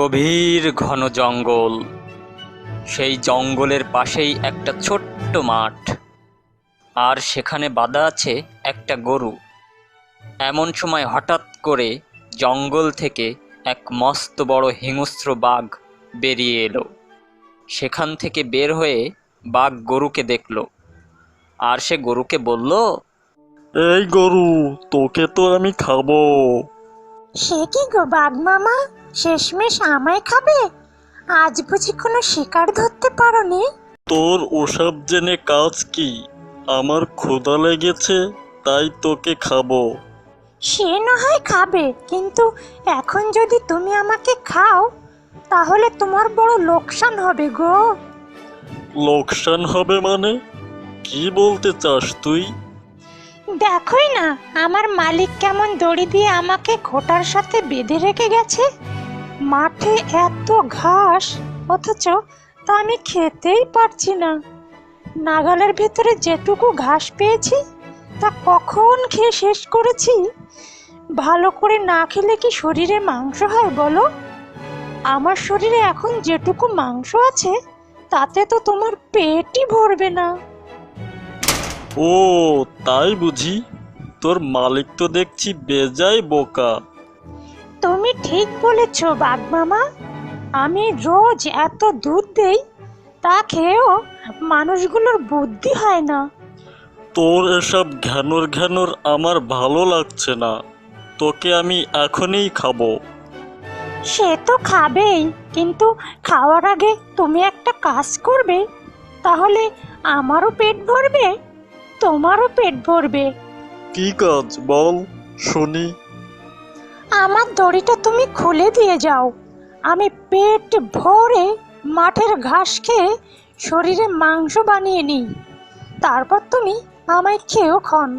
গভীর ঘন জঙ্গল। সেই জঙ্গলের পাশেই একটা ছোট্ট মাঠ, আর সেখানে বাঁধা আছে একটা গরু। এমন সময় হঠাৎ করে জঙ্গল থেকে এক মস্ত বড় হিংস্র বাঘ বেরিয়ে এলো। সেখান থেকে বের হয়ে বাঘ গরুকে দেখল, আর সে গরুকে বলল, এই গরু, তোকে তো আমি খাবো। সে কি গো বাঘ মামা, শেষমেশ আমায় খাবে? আজ বুঝি কোনো শিকার ধরতে পারোনি? তোর ওসব জেনে কাজ কি? আমার ক্ষুধা লেগেছে, তাই তোকে খাবো। সে না হয় খাবে, কিন্তু এখন যদি তুমি আমাকে খাও তাহলে তোমার বড় লোকসান হবে গো। লোকসান হবে মানে? কি বলতে চাস তুই? দেখোই না আমার মালিক কেমন দড়ি দিয়ে আমাকে খোঁটার সাথে বেঁধে রেখে গেছে। মাঠে এত ঘাস, অথচ তা আমি খেতেই পারছি না। নাগালের ভেতরে যেটুকু ঘাস পেয়েছি তা কখন খেয়ে শেষ করেছি। ভালো করে না খেলে কি শরীরে মাংস হয় বলো? আমার শরীরে এখন যেটুকু মাংস আছে তাতে তো তোমার পেটই ভরবে না। ও, তাই বুঝি? তোর মালিক তো দেখছি বেজায় বোকা। তুমি ঠিক বলেছ বাঘ মামা। আমি রোজ এত দুধ দেই, তা খেয়েও মানুষগুলোর বুদ্ধি হয় না। তোর এসব ঘ্যানর ঘ্যানর আমার ভালো লাগছে না। তোকে আমি এখনই খাবো। সে তো খাবেই, কিন্তু খাওয়ার আগে তুমি একটা কাজ করবে, তাহলে আমারও পেট ভরবে, তোমারও পেট ভরবে। কি কাজ বল শুনি। আমার দড়িটা তুমি খুলে দিয়ে যাও। আমি পেট ভরে মাঠের ঘাস খেয়ে শরীরে মাংস বানিয়ে নিই, তারপর তুমি আমায় খেয়েও খন।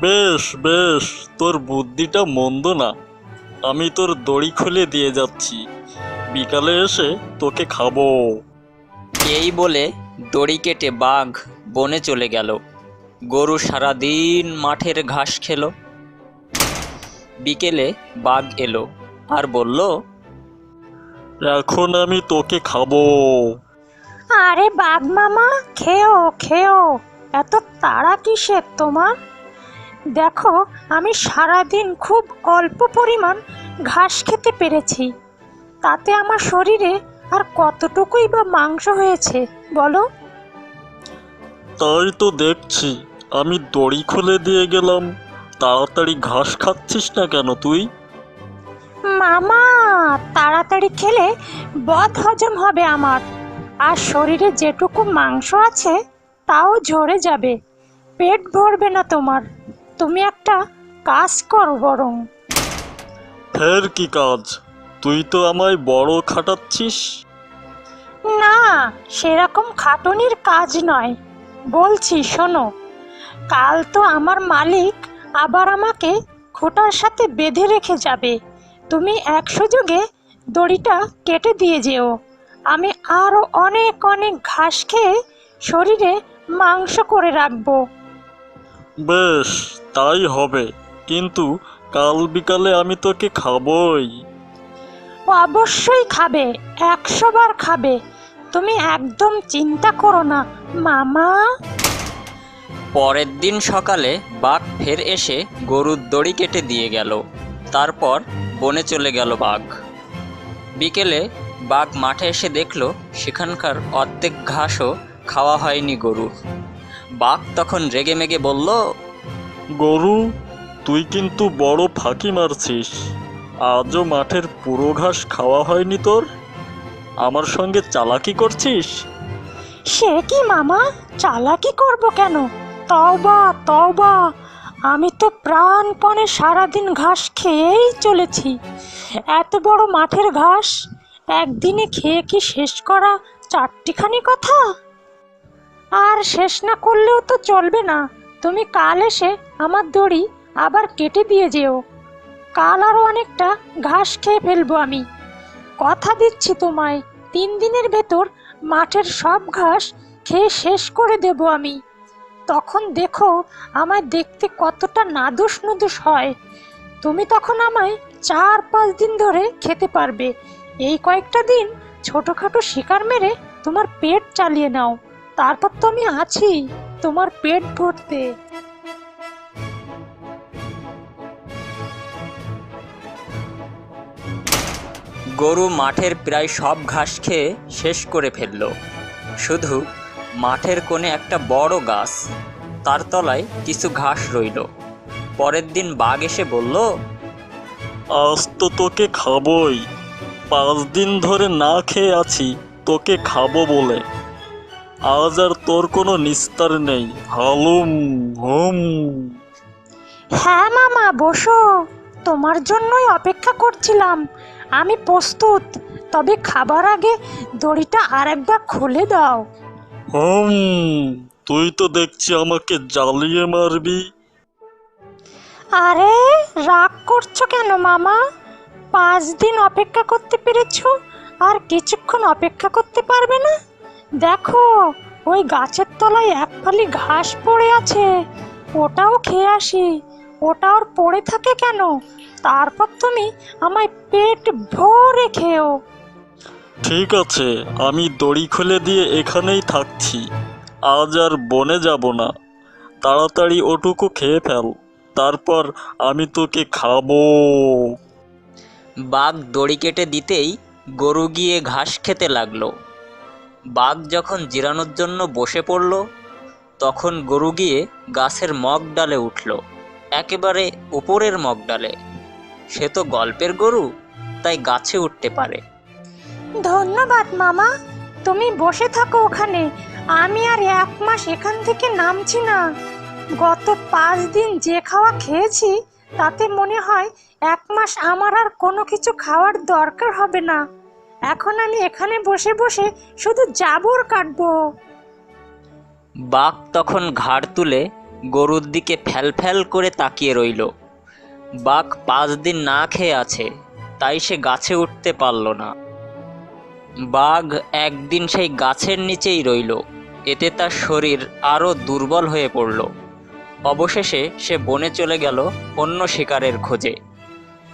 বেশ বেশ, তোর বুদ্ধিটা মন্দ না। আমি তোর দড়ি খুলে দিয়ে যাচ্ছি, বিকালে এসে তোকে খাবো। এই বলে দড়ি কেটে বাঘ বনে চলে গেল। গরু সারাদিন মাঠের ঘাস খেলো। বিকেলে বাঘ এলো আর বলল, এখন আমি তোকে খাবো। আরে বাঘ মামা, খেও খেও, এত তাড়া কিসের তোমার? দেখো, আমি সারাদিন খুব অল্প পরিমাণ ঘাস খেতে পেরেছি, তাতে আমার শরীরে আর কতটুকুই বা মাংস হয়েছে বলো? তাই তো দেখছি, আমি দড়ি খুলে দিয়ে গেলাম, তাড়াতাড়ি ঘাস খাচ্ছিস না কেন তুই? মামা, তাড়াতাড়ি খেলে বদ হজম হবে আমার, আর শরীরে যেটুকু মাংস আছে তাও ঝরে যাবে, পেট ভরবে না তোমার। তুমি একটা কাজ করো বরং। ফের কি কাজ? তুই তো আমায় বড় খাটাচ্ছিস। না, সেরকম খাটুনির কাজ নয়, বলছি শোনো। কাল তো আমার মালিক আবার আমাকে খোঁটার সাথে বেঁধে রেখে যাবে। তুমি এক সুযোগে দড়িটা কেটে দিয়ে যেও। আমি আরও অনেক অনেক ঘাস খেয়ে শরীরে মাংস করে রাখবো। বেশ, তাই হবে, কিন্তু কাল বিকালে আমি তোকে খাবই। অবশ্যই খাবে, 100 বার খাবে। তুমি একদম চিন্তা করো না মামা। পরের দিন সকালে বাঘ ফের এসে গরুর দড়ি কেটে দিয়ে গেল। তারপর বনে চলে গেল বাঘ। বিকেলে বাঘ মাঠে এসে দেখল সেখানকার অর্ধেক ঘাসও খাওয়া হয়নি গরুর। বাঘ তখন রেগেমেগে বলল, গরু, তুই কিন্তু বড় ফাঁকি মারছিস। আজও মাঠের পুরো ঘাস খাওয়া হয়নি তোর। আমার সঙ্গে চালাকি করছিস? সে কি মামা, চালাকি করব কেন? তওবা তওবা, আমি তো প্রাণপণে সারাদিন ঘাস খেয়েই চলেছি। এত বড় মাঠের ঘাস একদিনে খেয়ে কি শেষ করা চারটিখানি কথা? আর শেষ না করলেও তো চলবে না। তুমি কাল এসে আমার দড়ি আবার কেটে দিয়ে যেও। কাল আরও অনেকটা ঘাস খেয়ে ফেলবো আমি। কথা দিচ্ছি তোমায়, 3 দিনের ভেতর মাঠের সব ঘাস খেয়ে শেষ করে দেব আমি। তখন দেখো আমায় দেখতে কতটা নাদুস নুদুস হয়। তুমি তখন আমায় 4-5 দিন ধরে খেতে পারবে। এই কয়েকটা দিন ছোটখাটো শিকার মেরে তোমার পেট চালিয়ে নাও, তারপর তো আমি আছি তোমার পেট ভরতে। গরু মাঠের প্রায় সব ঘাস খেয়ে শেষ করে ফেলল। শুধু মাঠের কোণে একটা বড় গাছ, তার তলায় কিছু ঘাস রইল। পরের দিন বাঘ এসে বলল, আজ তো তোকে খাবই। 5 দিন ধরে না খেয়ে আছি তোকে খাবো বলে। আজ আর তোর কোনো নিস্তার নেই। হালুম হুম। হ্যাঁ মামা, বসো, তোমার জন্যই অপেক্ষা করছিলাম। আমি প্রস্তুত, তবে খাবার আগে দড়িটা আরেকবার খুলে দাও। হুম, তুই তো দেখছি আমাকে জ্বালিয়ে মারবি। আরে রাগ করছো কেন মামা? 5 দিন অপেক্ষা করতে পেরেছো, আর কিছুক্ষণ অপেক্ষা করতে পারবে না? দেখো, ওই গাছের তলায় এক ফালি ঘাস পড়ে আছে, ওটাও খেয়ে আসি। ওটা আর পড়ে থাকে কেন? তারপর তুমি আমায় পেট ভরে খেও। ঠিক আছে, আমি দড়ি খুলে দিয়ে এখানেই থাকছি। আজ আর বনে যাব না। তাড়াতাড়ি ওটুকু খেয়ে ফেল, তারপর আমি তোকে খাবো। বাঘ দড়ি কেটে দিতেই গরু গিয়ে ঘাস খেতে লাগলো। বাঘ যখন জিরানোর জন্য বসে পড়ল, তখন গরু গিয়ে গাছের মগ ডালে উঠল, একেবারে উপরের মগ ডালে। সে তো গল্পের গরু, তাই গাছে উঠতে পারে। ধন্যবাদ মামা, তুমি বসে থাকো ওখানে। আমি আর 1 মাস এখান থেকে নামছি না। গত 5 দিন যে খাওয়া খেয়েছি, তাতে মনে হয় 1 মাস আমার আর কোনো কিছু খাওয়ার দরকার হবে না। এখন আমি এখানে বসে বসে শুধু জাবর কাটবো। বাঘ তখন ঘাড় তুলে গরুর দিকে ফ্যাল করে তাকিয়ে রইল। বাঘ 5 দিন না খেয়ে আছে, তাই সে গাছে উঠতে পারল না। বাঘ একদিন সেই গাছের নিচেই রইল। এতে তার শরীর আরও দুর্বল হয়ে পড়ল। অবশেষে সে বনে চলে গেল অন্য শিকারের খোঁজে।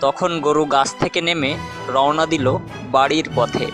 তখন গরু গাছ থেকে নেমে রওনা দিল বাড়ির পথে।